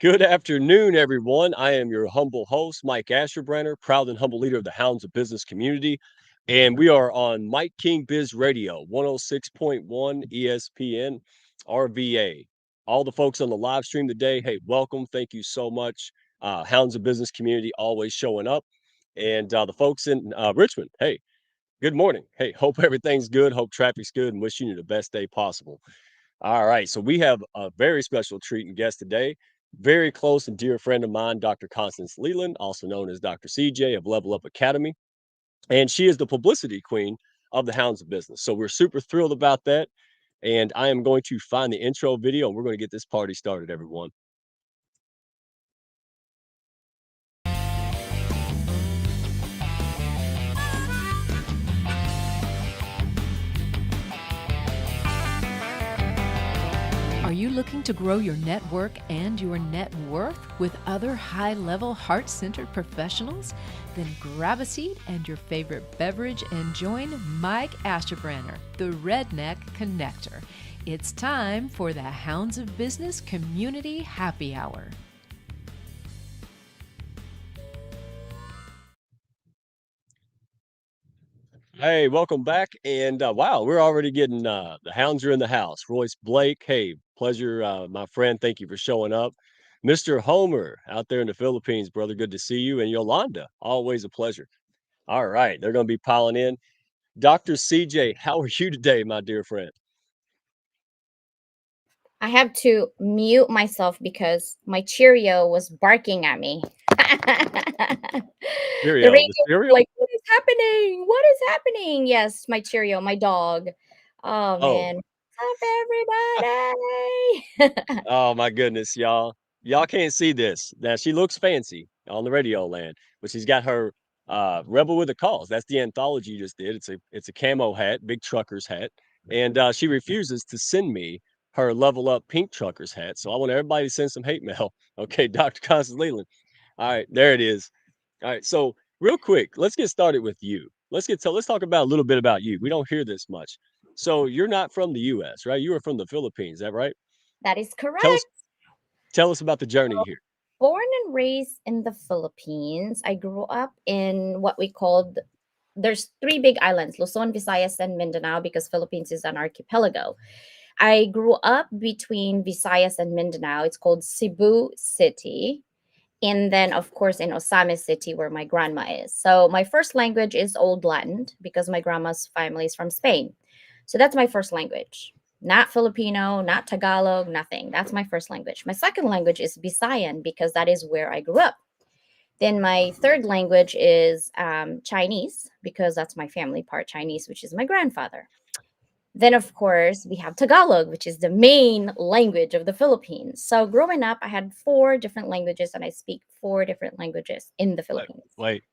Good afternoon, everyone. I am your humble host, Mike Asherbrenner, proud and humble leader of the Hounds of Business community. And we are on Mike King Biz Radio, 106.1 ESPN, RVA. All the folks on the live stream today, hey, welcome. Thank you so much. Hounds of Business community always showing up. And the folks in Richmond, hey, good morning. Hey, hope everything's good. Hope traffic's good and wishing you the best day possible. All right. So we have a very special treat and guest today. Very close and dear friend of mine, Dr. Constance Leyland, also known as Dr. CJ of Level Up Academy. And she is the publicity queen of the Hounds of Business. So we're super thrilled about that. And I am going to find the intro video and we're going to get this party started, everyone. Are you looking to grow your network and your net worth with other high-level, heart-centered professionals? Then grab a seat and your favorite beverage and join Mike Asherbrenner, the Redneck Connector. It's time for the Hounds of Business Community Happy Hour. Hey, welcome back. And wow, we're already getting the hounds are in the house. Royce Blake, hey, pleasure, my friend. Thank you for showing up. Mr. Homer out there in the Philippines, brother, good to see you. And Yolanda, always a pleasure. All right, they're going to be piling in. Dr. CJ, how are you today, my dear friend? I have to mute myself because my Cheerio was barking at me. The Cheerio, the radio was cereal? like, what is happening? What is happening? Yes, my Cheerio, my dog. Oh Oh, man. What's up, everybody? oh my goodness, y'all. Y'all can't see this. Now she looks fancy on the radio land, but she's got her Rebel with a Cause. That's the anthology you just did. It's a camo hat, big trucker's hat. And she refuses to send me her level up pink trucker's hat. So I want everybody to send some hate mail. Okay, Dr. Constance Leland. All right, there it is. All right, so real quick, let's get started with you. Let's talk about a little bit about you. We don't hear this much. So you're not from the US, right? You are from the Philippines, is that right? That is Tell us correct. tell us about the journey here. Born and raised in the Philippines, I grew up in what we called there's three big islands, Luzon, Visayas, and Mindanao, because Philippines is an archipelago. I grew up between Visayas and Mindanao. It's called Cebu City. And then, of course, in Osame City, where my grandma is. So, my first language is Old Latin because my grandma's family is from Spain. So, that's my first language. Not Filipino, not Tagalog, nothing. That's my first language. My second language is Visayan because that is where I grew up. Then my third language is Chinese because that's my family part Chinese, which is my grandfather. Then, of course, we have Tagalog, which is the main language of the Philippines. So, growing up, I had four different languages, and I speak four different languages in the Wait, Philippines. wait.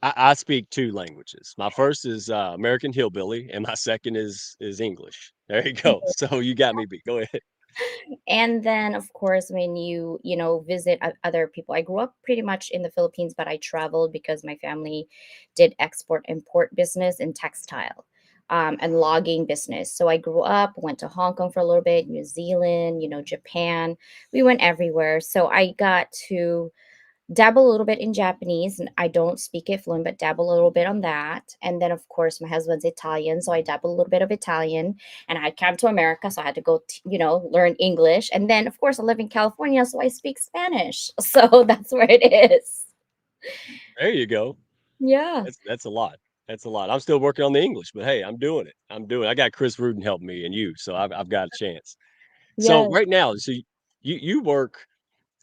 I speak two languages. My first is American Hillbilly, and my second is English. There you go. So you got me beat. Go ahead. And then, of course, when you visit other people, I grew up pretty much in the Philippines, but I traveled because my family did export import business in textile. And logging business. So I grew up, went to Hong Kong for a little bit, New Zealand, Japan. We went everywhere. So I got to dabble a little bit in Japanese, and I don't speak it fluent, but dabble a little bit on that. And then, of course, my husband's Italian, so I dabble a little bit of Italian. And I came to America, so I had to go, learn English. And then, of course, I live in California, so I speak Spanish. So that's where it is. There you go. Yeah. That's a lot. That's a lot. I'm still working on the English, but hey, I'm doing it. I'm doing. I got Chris Rudin helping me and you, so I've got a chance. So Yes. right now, so you work.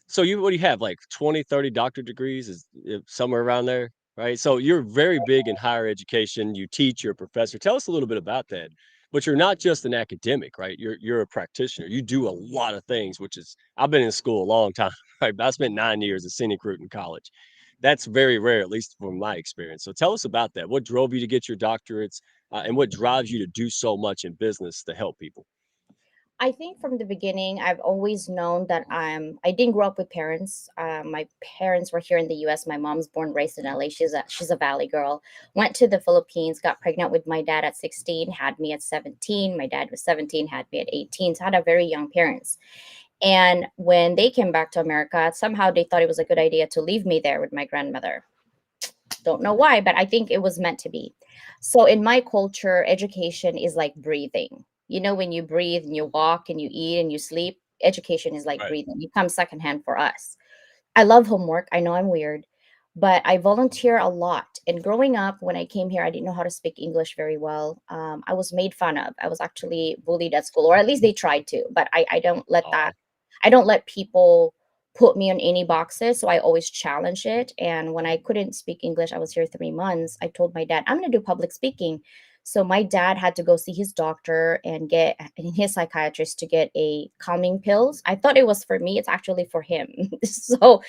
So you what do you have like 20, 30 doctorate degrees is somewhere around there, right? So you're very big in higher education. You teach, you're a professor. Tell us a little bit about that. But you're not just an academic, right? You're a practitioner. You do a lot of things, which is I've been in school a long time, right? I spent 9 years as scenic route in college. That's very rare, at least from my experience. So tell us about that. What drove you to get your doctorates, and what drives you to do so much in business to help people? I think from the beginning, I've always known that I didn't grow up with parents. My parents were here in the U.S. My mom's born raised in LA. She's a Valley girl. Went to the Philippines, got pregnant with my dad at 16, had me at 17. My dad was 17, had me at 18. So I had a very young parents. And when they came back to America, somehow they thought it was a good idea to leave me there with my grandmother. Don't know why, but I think it was meant to be. So in my culture, education is like breathing. You know, when you breathe and you walk and you eat and you sleep, education is like Right. breathing. It comes secondhand for us. I love homework. I know I'm weird, but I volunteer a lot. And growing up, when I came here, I didn't know how to speak English very well. I was made fun of. I was actually bullied at school, or at least they tried to. But I don't let that. Oh, I don't let people put me on any boxes. So I always challenge it. And when I couldn't speak English, I was here 3 months. I told my dad, I'm going to do public speaking. So my dad had to go see his doctor and get and his psychiatrist to get a calming pills. I thought it was for me. It's actually for him. So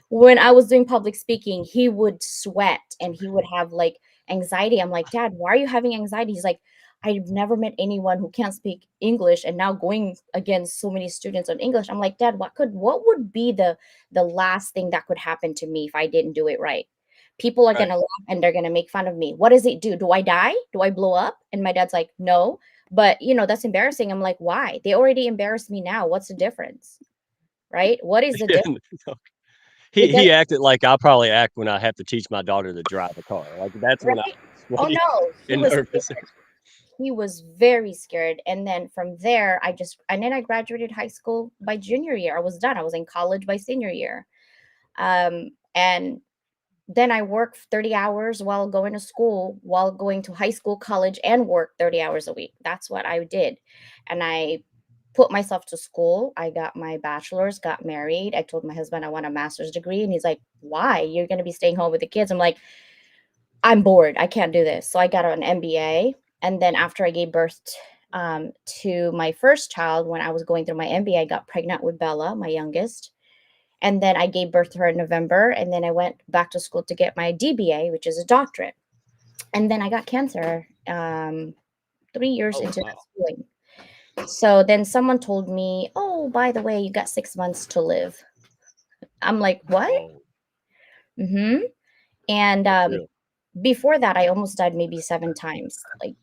when I was doing public speaking, he would sweat and he would have like anxiety. I'm like, Dad, why are you having anxiety? He's like, I've never met anyone who can't speak English and now going against so many students on English. I'm like, Dad, what would be the last thing that could happen to me if I didn't do it right? People are right. gonna laugh and they're gonna make fun of me. What does it do? Do I die? Do I blow up? And my dad's like, no. But that's embarrassing. I'm like, why? They already embarrassed me now. What's the difference? Right? What is the Yeah, difference? no. It He acted like I probably act when I have to teach my daughter to drive a car. Like, that's when I'm right? Oh sweaty no, he and was nervous. he was very scared. And then from there, and then I graduated high school by junior year. I was done. I was in college by senior year. And then I worked 30 hours while going to school, while going to high school, college, and work 30 hours a week. That's what I did. And I put myself to school. I got my bachelor's, got married. I told my husband I want a master's degree. And he's like, why? You're going to be staying home with the kids. I'm like, I'm bored. I can't do this. So I got an MBA. And then after I gave birth to my first child, when I was going through my MBA, I got pregnant with Bella, my youngest. And then I gave birth to her in November. And then I went back to school to get my DBA, which is a doctorate. And then I got cancer 3 years Oh, into that wow. schooling. So then someone told me, oh, by the way, you got 6 months to live. I'm like, what? Oh, Mm-hmm. And that's real. before that, I almost died maybe 7 times, like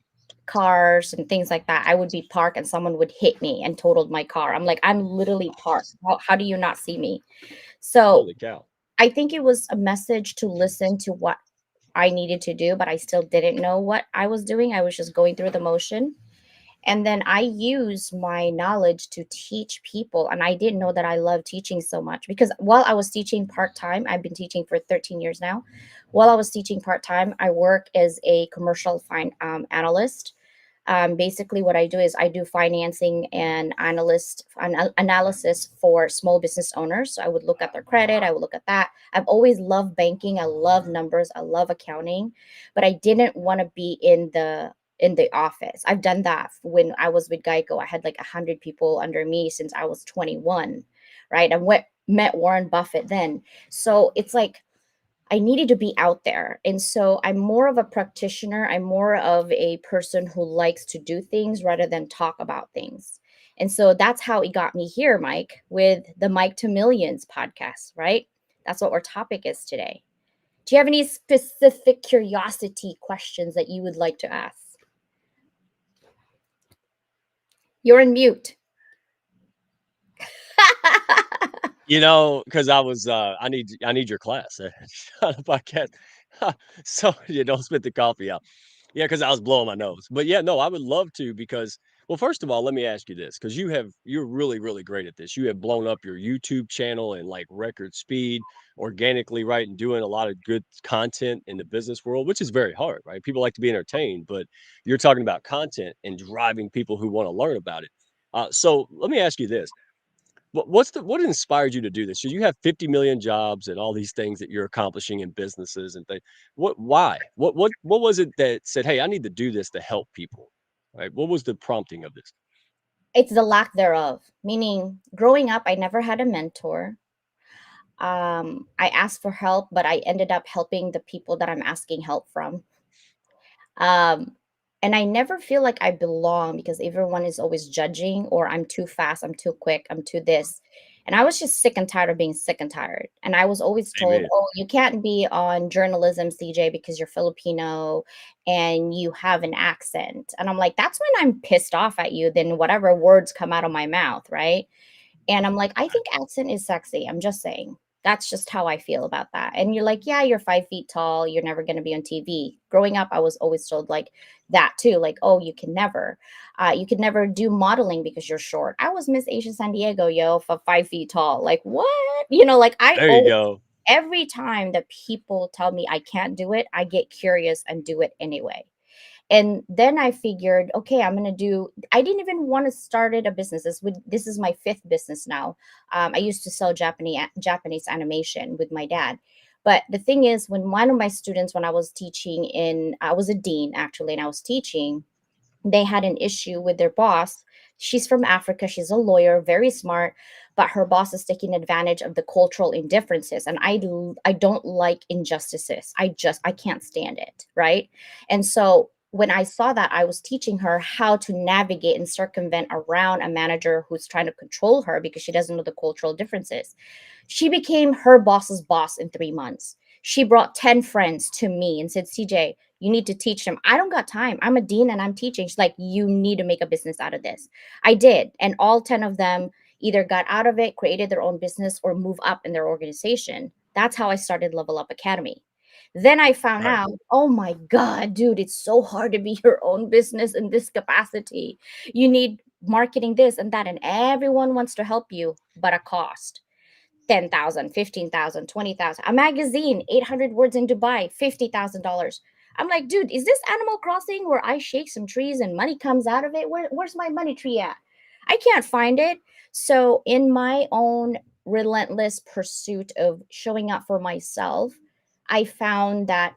cars and things like that. I would be parked and someone would hit me and totaled my car. I'm like, I'm literally parked. How do you not see me? So Holy cow. I think it was a message to listen to what I needed to do, but I still didn't know what I was doing. I was just going through the motion. And then I use my knowledge to teach people. And I didn't know that I love teaching so much because while I was teaching part time, I've been teaching for 13 years now. While I was teaching part time, I work as a commercial analyst. Basically, what I do is I do financing and analysis for small business owners. So I would look at their credit, I would look at that. I've always loved banking. I love numbers. I love accounting, but I didn't want to be in the office. I've done that when I was with Geico. I had like 100 people under me since I was 21, right? Met Warren Buffett then. So it's like I needed to be out there. And so I'm more of a practitioner. I'm more of a person who likes to do things rather than talk about things. And so that's how it got me here, Mike, with the Mike to Millions podcast, right? That's what our topic is today. Do you have any specific curiosity questions that you would like to ask? You're in mute. Because I need your class on a podcast. So you don't spit the coffee out. Yeah, because I was blowing my nose. But yeah, no, I would love to because well, first of all, let me ask you this, because you're really, really great at this. You have blown up your YouTube channel in like record speed, organically, right? And doing a lot of good content in the business world, which is very hard, right? People like to be entertained, but you're talking about content and driving people who want to learn about it. So let me ask you this. What inspired you to do this? So you have 50 million jobs and all these things that you're accomplishing in businesses and things. Why? What was it that said, "Hey, I need to do this to help people?" Right? What was the prompting of this? It's the lack thereof, meaning growing up, I never had a mentor. I asked for help, but I ended up helping the people that I'm asking help from. Um, and I never feel like I belong because everyone is always judging, or I'm too fast, I'm too quick, I'm too this. And I was just sick and tired of being sick and tired. And I was always told, Amen. oh, you can't be on journalism, CJ, because you're Filipino and you have an accent. And I'm like, that's when I'm pissed off at you, then whatever words come out of my mouth, right? And I'm like, I think accent is sexy. I'm just saying. That's just how I feel about that. And you're like, yeah, you're 5 feet tall. You're never going to be on TV. Growing up, I was always told like that too. Like, oh, you could never do modeling because you're short. I was Miss Asia San Diego, yo, for 5 feet tall. Like, what? Like I There you always, go. every time that people tell me I can't do it, I get curious and do it anyway. And then I figured, okay, I didn't even want to start a business. This is my fifth business now. I used to sell Japanese animation with my dad. But the thing is, when one of my students, when I was teaching I was a dean actually, and I was teaching, they had an issue with their boss. She's from Africa. She's a lawyer, very smart, but her boss is taking advantage of the cultural indifferences. And I don't like injustices. I can't stand it, right? And so when I saw that, I was teaching her how to navigate and circumvent around a manager who's trying to control her because she doesn't know the cultural differences. She became her boss's boss in 3 months. She brought 10 friends to me and said, CJ, you need to teach them. I don't got time. I'm a dean and I'm teaching. She's like, you need to make a business out of this. I did. And all 10 of them either got out of it, created their own business, or move up in their organization. That's how I started Level Up Academy. Then I found Right. out, oh my God, dude, it's so hard to be your own business in this capacity. You need marketing this and that, and everyone wants to help you, but a cost. 10,000, 15,000, 20,000. A magazine, 800 words in Dubai, $50,000. I'm like, dude, is this Animal Crossing where I shake some trees and money comes out of it? Where's my money tree at? I can't find it. So, in my own relentless pursuit of showing up for myself, I found that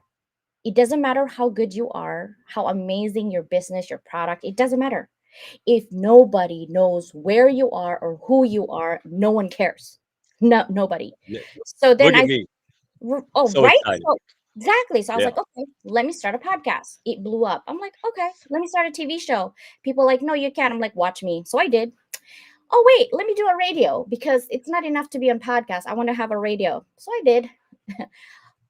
it doesn't matter how good you are, how amazing your business, your product, it doesn't matter. If nobody knows where you are or who you are, no one cares. No, nobody. Yeah. So then Look at me. oh, So right. excited. So exactly. So I was Yeah. like, okay, let me start a podcast. It blew up. I'm like, okay, let me start a TV show. People are like, no, you can't. I'm like, watch me. So I did. Oh, wait, let me do a radio because it's not enough to be on podcast. I want to have a radio. So I did.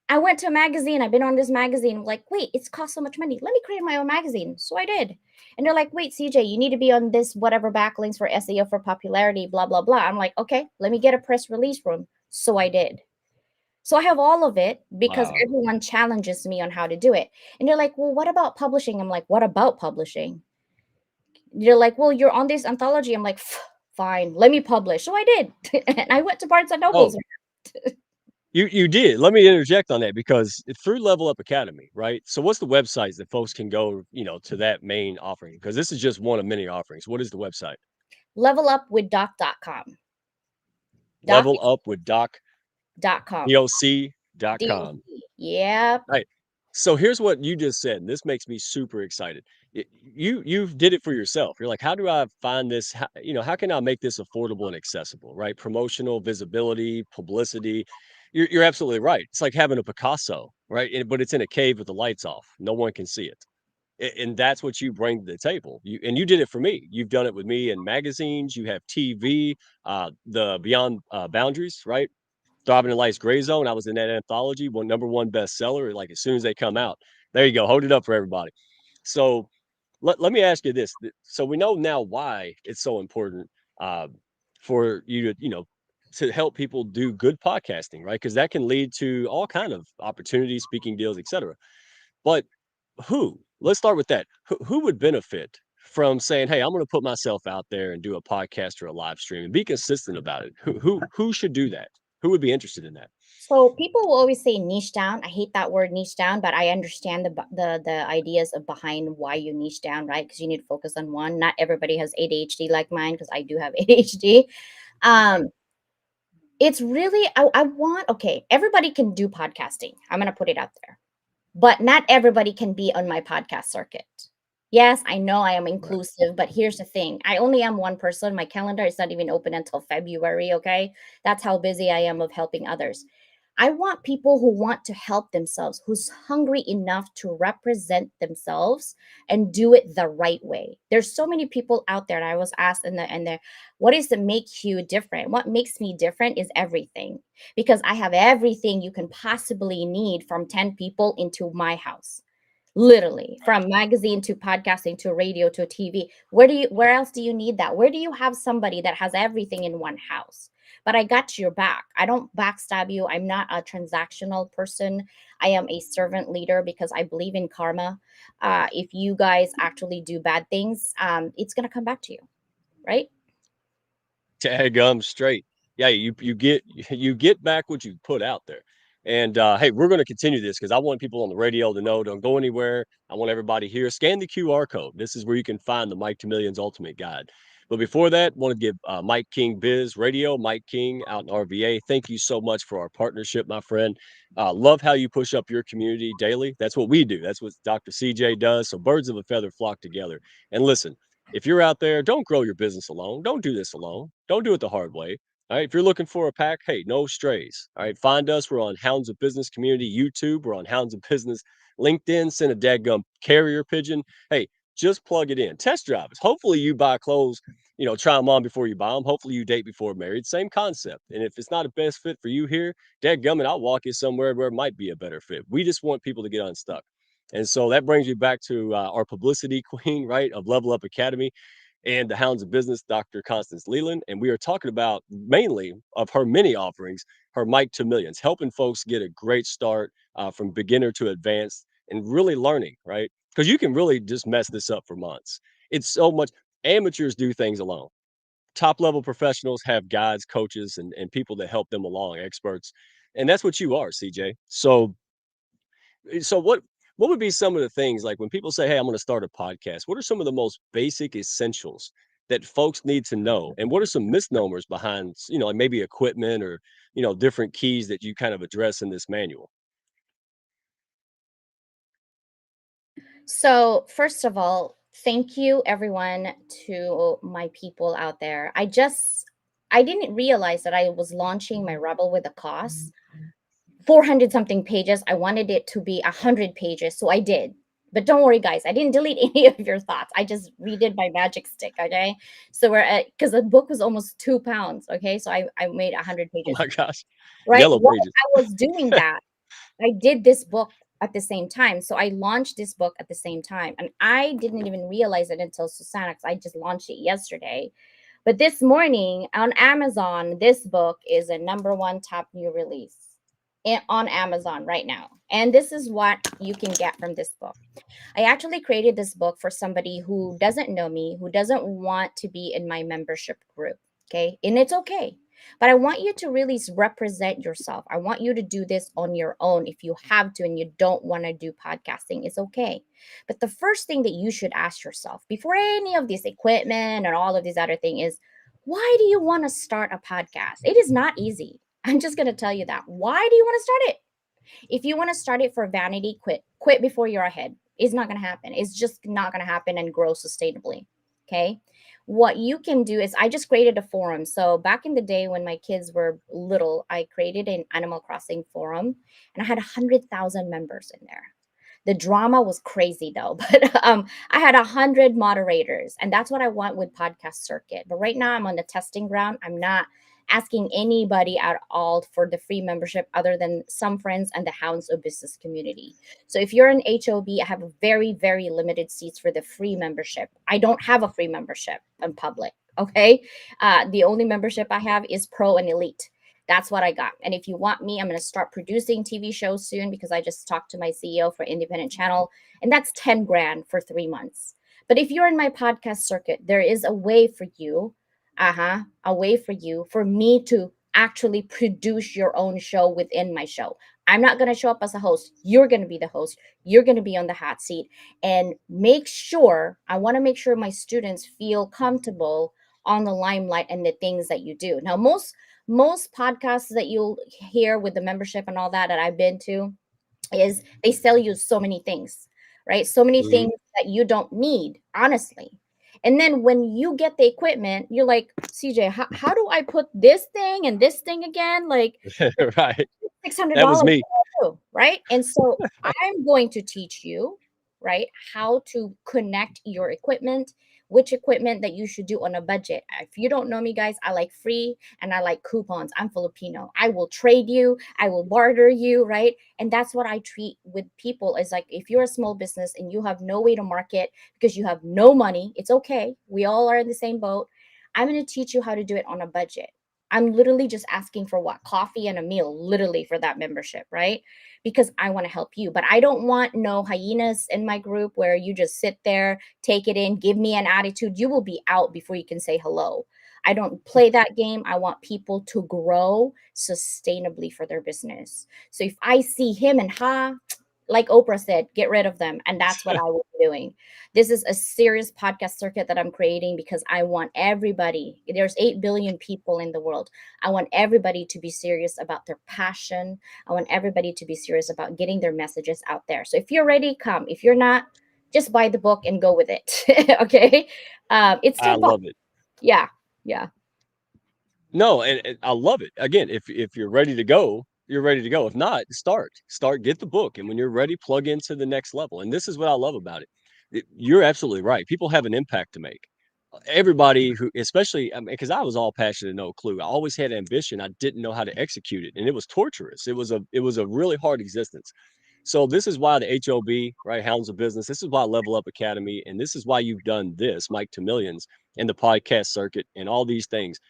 I went to a magazine. I've been on this magazine. I'm like, wait, it's cost so much money. Let me create my own magazine. So I did. And they're like, wait, CJ, you need to be on this whatever backlinks for SEO for popularity, blah, blah, blah. I'm like, okay, let me get a press release room. So I did. So I have all of it because Wow. everyone challenges me on how to do it. And they're like, well, what about publishing? I'm like, what about publishing? They're like, well, you're on this anthology. I'm like, fine, let me publish. So I did. And I went to Barnes and Oh, Nobles. you did. Let me interject on that because through Level Up Academy, right? So what's the websites that folks can go, to that main offering? Because this is just one of many offerings. What is the website? Levelupwithdoc.com. Doc Level up with dot com. doc.com. DOC. Yep. Right. So here's what you just said, and this makes me super excited. You did it for yourself. You're like, how do I find this? How can I make this affordable and accessible? Right? Promotional visibility, publicity. You're absolutely right. It's like having a Picasso, right? But it's in a cave with the lights off. No one can see it. And that's what you bring to the table. You did it for me. You've done it with me in magazines. You have TV, the Beyond Boundaries, right? Thriving in Life's Gray Zone. I was in that anthology, number one bestseller. Like as soon as they come out, there you go. Hold it up for everybody. So let me ask you this. So we know now why it's so important uh, for you to to help people do good podcasting, right? Because that can lead to all kind of opportunities, speaking deals, etc. But who? Let's start with that. Who would benefit from saying, "Hey, I'm going to put myself out there and do a podcast or a live stream and be consistent about it"? Who should do that? Who would be interested in that? So people will always say niche down. I hate that word niche down, but I understand the ideas of behind why you niche down, right? Because you need to focus on one. Not everybody has ADHD like mine, because I do have ADHD. Right. Um, it's really I want okay, everybody can do podcasting. I'm gonna put it out there. But not everybody can be on my podcast circuit. Yes, I know I am Right. inclusive, but here's the thing. I only am one person. My calendar is not even open until February, okay? That's how busy I am of helping others. I want people who want to help themselves, who's hungry enough to represent themselves and do it the right way. There's so many people out there, and I was asked in the what is to make you different? What makes me different is everything, because I have everything you can possibly need from 10 people into my house. Literally, from magazine to podcasting to radio to TV. Where else do you need that? Where do you have somebody that has everything in one house? But I got your back. I don't backstab you. I'm not a transactional person. I am a servant leader because I believe in karma. If you guys actually do bad things, it's gonna come back to you, right? Tag 'em straight. Yeah, you get you get back what you put out there. And hey, we're going to continue this because I want people on the radio to know don't go anywhere. I want everybody here. Scan the QR code. This is where you can find the Mike to Millions Ultimate Guide. But before that, want to give Mike King Biz Radio, Mike King out in RVA. Thank you so much for our partnership, my friend. Love how you push up your community daily. That's what we do. That's what Dr. CJ does. So birds of a feather flock together. And listen, if you're out there, don't grow your business alone. Don't do this alone. Don't do it the hard way. All right. If you're looking for a pack, hey, no strays. All right. Find us. We're on Hounds of Business Community YouTube. We're on Hounds of Business LinkedIn. Send a dadgum carrier pigeon. Hey, just plug it in. Test drive us. Hopefully you buy clothes, try them on before you buy them. Hopefully you date before married. Same concept. And if it's not a best fit for you here, dadgum it, I'll walk you somewhere where it might be a better fit. We just want people to get unstuck. And so that brings me back to our publicity queen, right, of Level Up Academy and the Hounds of Business, Dr. Constance Leyland. And we are talking about mainly of her many offerings, her Mike to Millions, helping folks get a great start from beginner to advanced and really learning, right? Because you can really just mess this up for months. It's so much, amateurs do things alone. Top level professionals have guides, coaches, and people that help them along, experts. And that's what you are, CJ. So what would be some of the things like when people say, "Hey, I'm going to start a podcast"? What are some of the most basic essentials that folks need to know? And what are some misnomers behind, like maybe equipment or, different keys that you kind of address in this manual? So, first of all, thank you everyone to my people out there. I didn't realize that I was launching my Rebel with a cause. 400 something pages. I wanted it to be 100 pages, so I did. But don't worry, guys, I didn't delete any of your thoughts. I just redid my magic stick, okay? So we're at, because the book was almost 2 pounds, okay? So I made 100 Oh pages, my gosh, right? yellow While pages. I was doing that, I did this book at the same time. So I launched this book at the same time. And I didn't even realize it until Susanna, because I just launched it yesterday. But this morning on Amazon, this book is a number one top new release on Amazon right now. And this is what you can get from this book. I actually created this book for somebody who doesn't know me, who doesn't want to be in my membership group. Okay. And it's okay. But I want you to really represent yourself. I want you to do this on your own if you have to and you don't want to do podcasting. It's okay. But the first thing that you should ask yourself before any of this equipment and all of these other things is, why do you want to start a podcast? It is not easy. I'm just going to tell you that. Why do you want to start it? If you want to start it for vanity, quit before you're ahead. It's not going to happen. It's just not going to happen and grow sustainably. Okay. What you can do is, I just created a forum. So back in the day when my kids were little, I created an Animal Crossing forum and I had 100,000 members in there. The drama was crazy though, but I had 100 moderators, and that's what I want with podcast circuit. But right now I'm on the testing ground. I'm not asking anybody at all for the free membership other than some friends and the Hounds of Business community. So if you're an HOB, I have very, very limited seats for the free membership. I don't have a free membership in public. Okay. The only membership I have is Pro and Elite. That's what I got. And if you want me, I'm going to start producing TV shows soon because I just talked to my CEO for independent channel, and that's 10 grand for 3 months. But if you're in my podcast circuit, there is a way for you, a way for you, for me to actually produce your own show within my show. I'm not going to show up as a host. You're going to be the host. You're going to be on the hot seat, and I want to make sure my students feel comfortable on the limelight and the things that you do. Now, most podcasts that you'll hear with the membership and all that I've been to is they sell you so many things, right? So many Mhm. things that you don't need, honestly. And then when you get the equipment, you're like, CJ, how do I put this thing and this thing again? Like Right. That was $600, me. right? And so I'm going to teach you. right? How to connect your equipment, which equipment that you should do on a budget. If you don't know me, guys, I like free and I like coupons. I'm Filipino. I will trade you, I will barter you, right? And that's what I treat with people is like, if you're a small business and you have no way to market because you have no money, it's okay. We all are in the same boat. I'm going to teach you how to do it on a budget. I'm literally just asking for what? Coffee and a meal, literally for that membership, right? Because I want to help you. But I don't want no hyenas in my group where you just sit there, take it in, give me an attitude. You will be out before you can say hello. I don't play that game. I want people to grow sustainably for their business. So if I see him and like Oprah said, get rid of them. And that's what I was doing. This is a serious podcast circuit that I'm creating because I want everybody, there's 8 billion people in the world. I want everybody to be serious about their passion. I want everybody to be serious about getting their messages out there. So if you're ready, come. If you're not, just buy the book and go with it. Okay. It's I still fun. love it. Yeah. Yeah. No, and I love it. Again, if you're ready to go, you're ready to go. If not, start, get the book, and when you're ready, plug into the next level. And this is what I love about it. You're absolutely right. People have an impact to make. Everybody who, especially, I mean, because I was all passion and no clue. I always had ambition. I didn't know how to execute it, and it was torturous. It was a really hard existence. So this is why the HOB, right, Hounds of Business. This is why Level Up Academy, and this is why you've done this, Mike to Millions, and the podcast circuit, and all these things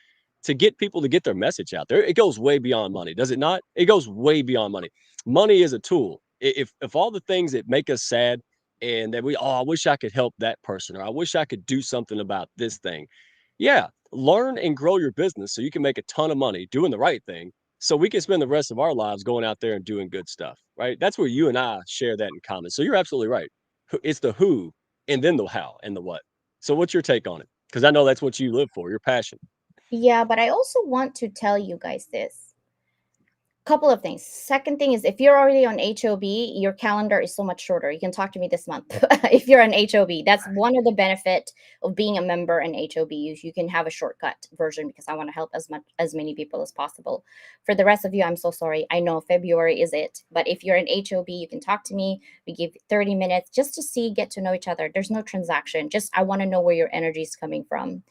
to get people to get their message out there. It goes way beyond money, does it not? It goes way beyond money. Money is a tool. If all the things that make us sad and that I wish I could help that person or I wish I could do something about this thing. Yeah, learn and grow your business so you can make a ton of money doing the right thing so we can spend the rest of our lives going out there and doing good stuff, right? That's where you and I share that in common. So you're absolutely right. It's the who and then the how and the what. So what's your take on it? Because I know that's what you live for, your passion. Yeah. But I also want to tell you guys this. Couple of things. Second thing is if you're already on HOB, your calendar is so much shorter. You can talk to me this month. If you're on HOB, that's one of the benefit of being a member in HOB. You can have a shortcut version because I want to help as many people as possible. For the rest of you, I'm so sorry. I know February is it, but if you're in HOB, you can talk to me. We give 30 minutes just to get to know each other. There's no transaction. Just I want to know where your energy is coming from.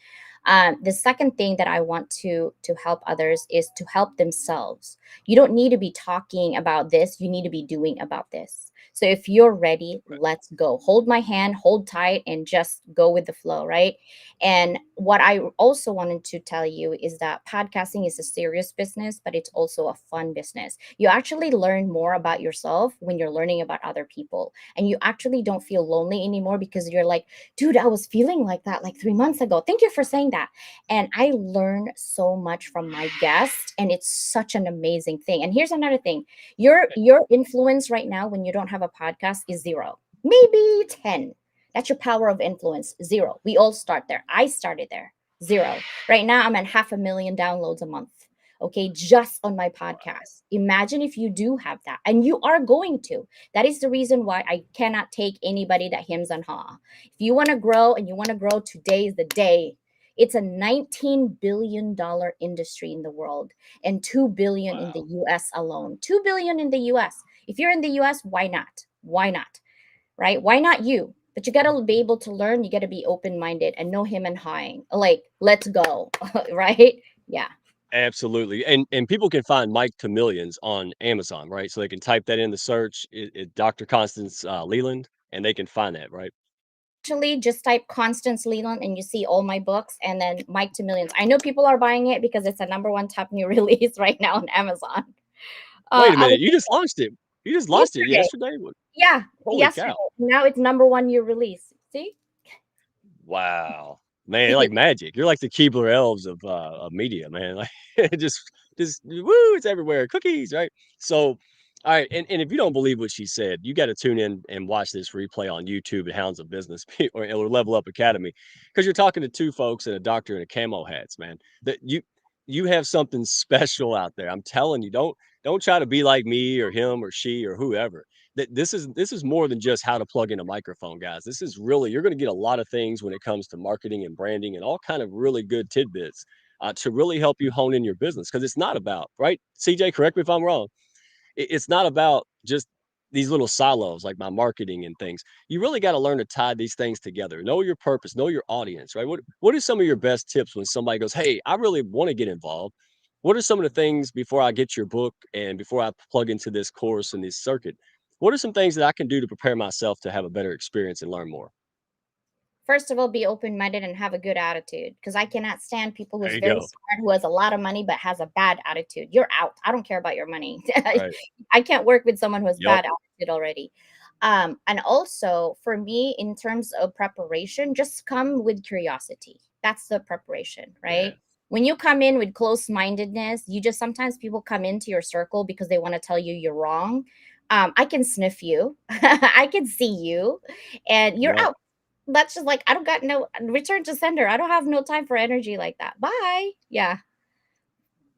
The second thing that I want to help others is to help themselves. You don't need to be talking about this, you need to be doing about this. So if you're ready, let's go. Hold my hand, hold tight, and just go with the flow, right? And what I also wanted to tell you is that podcasting is a serious business, but it's also a fun business. You actually learn more about yourself when you're learning about other people, and you actually don't feel lonely anymore because you're like, dude, I was feeling like that like 3 months ago. Thank you for saying that. And I learned so much from my guests, and it's such an amazing thing. And here's another thing: your influence right now when you don't have a podcast is zero, maybe 10. That's your power of influence. Zero. We all start there. I started there. Zero. Right now, I'm at 500,000 downloads a month. Okay, just on my podcast. Imagine if you do have that, and you are going to. That is the reason why I cannot take anybody that hems and haw. If you want to grow and you want to grow, today is the day. It's a $19 billion industry in the world and 2 billion in the Wow. US alone. 2 billion in the US. If you're in the US, why not? Why not? Right? Why not you? But you got to be able to learn. You got to be open minded and know him and hawing. Like, let's go. Right? Yeah. Absolutely. And people can find Mike to Millions on Amazon, right? So they can type that in the search, Dr. Constance Leland, and they can find that, right? Actually, just type Constance Leland and you see all my books and then Mike to Millions. I know people are buying it because it's a number one top new release right now on Amazon. Wait a I was minute, you just launched it. You just launched it yesterday. yesterday? Yeah, Holy yesterday. cow. Now it's number one new release. See? Wow. Man, like magic. You're like the Keebler elves of media, man. Like it just woo, it's everywhere. Cookies, right? So all right, and if you don't believe what she said, you got to tune in and watch this replay on YouTube at Hounds of Business or Level Up Academy because you're talking to two folks and a doctor in a camo hats, man. That you have something special out there. I'm telling you, don't try to be like me or him or she or whoever. That this is more than just how to plug in a microphone, guys. This is really you're going to get a lot of things when it comes to marketing and branding and all kind of really good tidbits to really help you hone in your business because it's not about right. CJ, correct me if I'm wrong. It's not about just these little silos like my marketing and things. You really got to learn to tie these things together. Know your purpose, know your audience, right? What are some of your best tips when somebody goes, "Hey, I really want to get involved." What are some of the things before I get your book and before I plug into this course and this circuit? What are some things that I can do to prepare myself to have a better experience and learn more? First of all, be open-minded and have a good attitude, because I cannot stand people There who's you very go. smart, who has a lot of money but has a bad attitude. You're out. I don't care about your money. Right. I can't work with someone who has Yep. bad attitude already. And also for me, in terms of preparation, just come with curiosity. That's the preparation, Yeah. right? When you come in with close-mindedness, you just, sometimes people come into your circle because they want to tell you you're wrong. I can sniff you. I can see you, and you're Yep. out. That's just like, I don't got no return to sender. I don't have no time for energy like that. Bye. Yeah.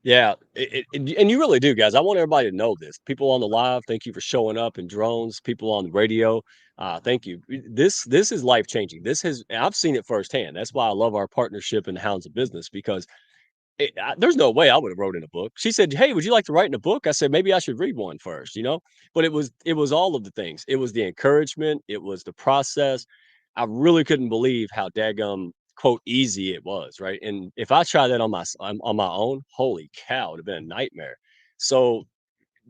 Yeah, and you really do, guys. I want everybody to know this. People on the live, thank you for showing up, and drones. People on the radio, thank you. This is life changing. This has I've seen it firsthand. That's why I love our partnership in the Hounds of Business because there's no way I would have wrote in a book. She said, "Hey, would you like to write in a book?" I said, "Maybe I should read one first, you know." But it was all of the things. It was the encouragement. It was the process. I really couldn't believe how daggum quote easy it was, right? And if I tried that on my own, holy cow, it'd have been a nightmare. So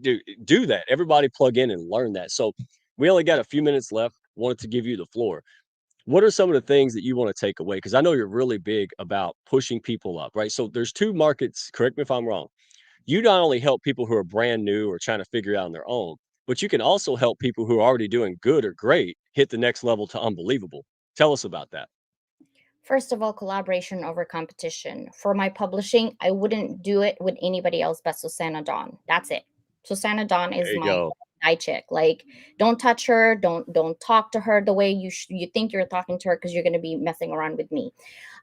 do that. Everybody plug in and learn that. So we only got a few minutes left. Wanted to give you the floor. What are some of the things that you want to take away? Because I know you're really big about pushing people up, right? So there's two markets. Correct me if I'm wrong. You not only help people who are brand new or trying to figure it out on their own, but you can also help people who are already doing good or great hit the next level to unbelievable. Tell us about that. First of all, collaboration over competition. For my publishing, I wouldn't do it with anybody else but Susanna Dawn. That's it. Susanna Dawn There is you my go. eye chick. Like, don't touch her. Don't talk to her the way you think you're talking to her, because you're going to be messing around with me.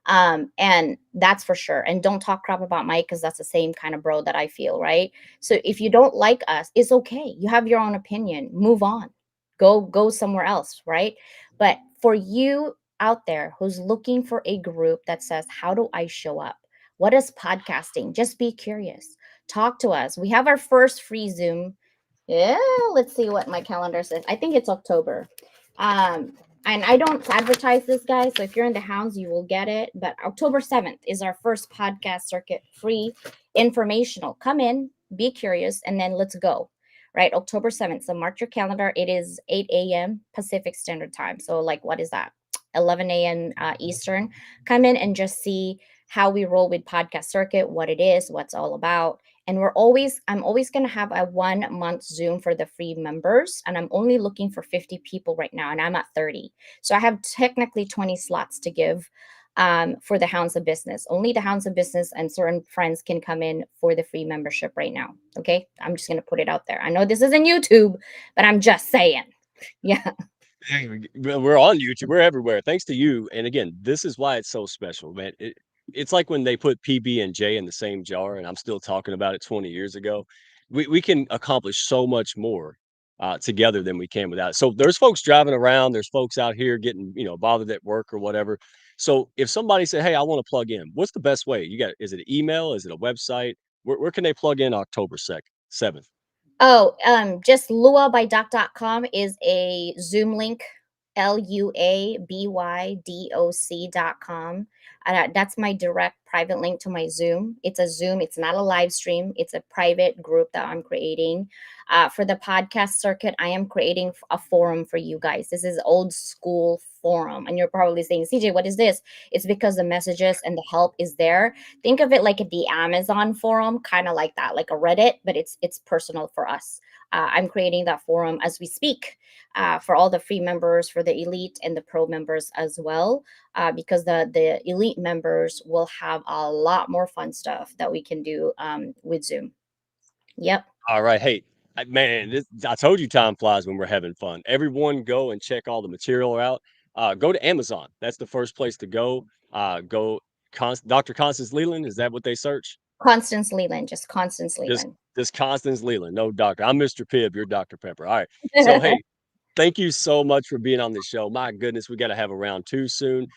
And that's for sure. And don't talk crap about Mike, because that's the same kind of bro that I feel, right? So if you don't like us, it's okay. You have your own opinion. Move on. Go somewhere else, right? But for you out there who's looking for a group that says, how do I show up? What is podcasting? Just be curious. Talk to us. We have our first free Zoom. Yeah, let's see what my calendar says. I think it's October. Um, and I don't advertise this, guys. So if you're in the hounds, you will get it. But October 7th is our first podcast circuit free informational. Come in, be curious, and then let's go. Right, October 7th. So mark your calendar. It is 8 a.m. Pacific Standard Time. So, like, what is that? 11 a.m. Eastern. Come in and just see how we roll with podcast circuit, what it is, what's all about. And I'm always going to have a 1 month Zoom for the free members. And I'm only looking for 50 people right now. And I'm at 30. So I have technically 20 slots to give for the Hounds of Business. Only the Hounds of Business and certain friends can come in for the free membership right now. Okay. I'm just going to put it out there. I know this isn't YouTube, but I'm just saying. Yeah. Hey, we're on YouTube. We're everywhere. Thanks to you. And again, this is why it's so special, man. It's like when they put PB and J in the same jar, and I'm still talking about it 20 years ago. We can accomplish so much more together than we can without it. So there's folks driving around. There's folks out here getting bothered at work or whatever. So if somebody said, "Hey, I want to plug in," what's the best way? You got Is it an email? Is it a website? Where can they plug in October 2nd, 7th? Oh, just luabydoc.com is a Zoom link, luabydoc.com. That's my direct private link to my Zoom. It's a Zoom. It's not a live stream. It's a private group that I'm creating. For the podcast circuit, I am creating a forum for you guys. This is old school forum. And you're probably saying, CJ, what is this? It's because the messages and the help is there. Think of it like the Amazon forum, kind of like that, like a Reddit, but it's personal for us. I'm creating that forum as we speak, for all the free members, for the elite and the pro members as well, because the elite members will have a lot more fun stuff that we can do with Zoom. Yep. All right. Hey, man, I told you time flies when we're having fun. Everyone go and check all the material out. Go to Amazon. That's the first place to go. Go Dr. Constance Leland. Is that what they search? Constance Leland, just Constance Just Leland. just Constance Leland. No doctor. I'm Mr. Pibb. You're Dr. Pepper. All right. So hey, thank you so much for being on the show. My goodness, we got to have a round two soon.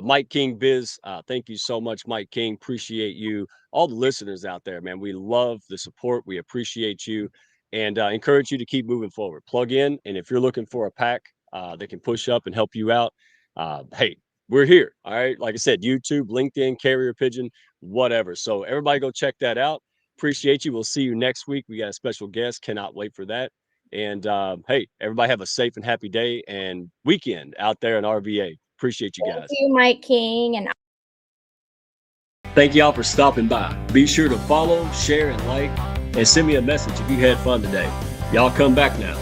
Mike King Biz, thank you so much, Mike King. Appreciate you. All the listeners out there, man. We love the support. We appreciate you. and encourage you to keep moving forward. Plug in, and if you're looking for a pack that can push up and help you out, hey, we're here. All right. Like I said, YouTube, LinkedIn, Carrier Pigeon, whatever. So everybody go check that out. Appreciate you. We'll see you next week. We got a special guest. Cannot wait for that. And hey, everybody have a safe and happy day and weekend out there in RVA. Appreciate you guys. Thank you, Mike King. And Thank y'all for stopping by. Be sure to follow, share, and like, and send me a message if you had fun today. Y'all come back now.